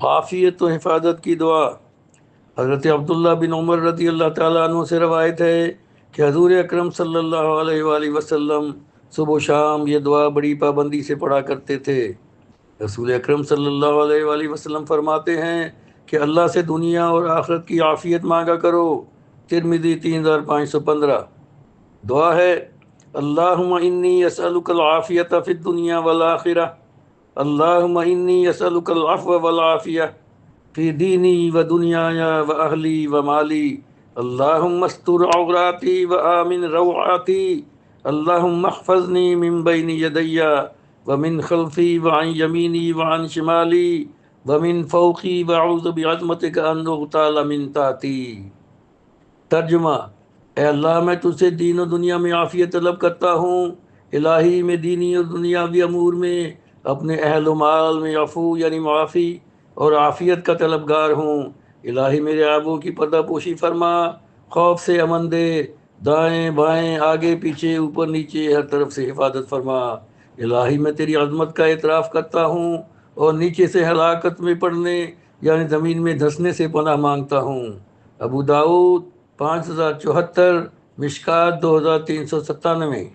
عافیت و حفاظت کی دعا۔ حضرت عبداللہ بن عمر رضی اللہ تعالیٰ عنہ سے روایت ہے کہ حضور اکرم صلی اللہ علیہ وآلہ وسلم صبح و شام یہ دعا بڑی پابندی سے پڑھا کرتے تھے۔ رسول اکرم صلی اللہ علیہ وآلہ وسلم فرماتے ہیں کہ اللہ سے دنیا اور آخرت کی عافیت مانگا کرو۔ ترمذی 3515۔ دعا ہے اللہم انی اسألک العافیت فی الدنیا والآخرہ، اللہم انی اسألک العفو والعافیہ فی دینی و دنیای و اہلی و مالی، اللہم استر عوراتی و آمن روعاتی، اللہم احفظنی من بین یدی ومن خلفی وعن یمینی وعن شمالی ومن فوقی واعوذ بعظمتک ان اغتال من تحتی۔ ترجمہ: اے اللہ، میں تجھ سے دین و دنیا میں عافیت طلب کرتا ہوں۔ الہی، میں دینی اور دنیاوی امور میں اپنے اہل و مال میں عفو یعنی معافی اور عافیت کا طلبگار ہوں۔ الہی، میرے عیبوں کی پردہ پوشی فرما، خوف سے امن دے، دائیں بائیں آگے پیچھے اوپر نیچے ہر طرف سے حفاظت فرما۔ الہی، میں تیری عظمت کا اعتراف کرتا ہوں اور نیچے سے ہلاکت میں پڑنے یعنی زمین میں دھنسنے سے پناہ مانگتا ہوں۔ ابو داؤد 5074، مشکات 2397۔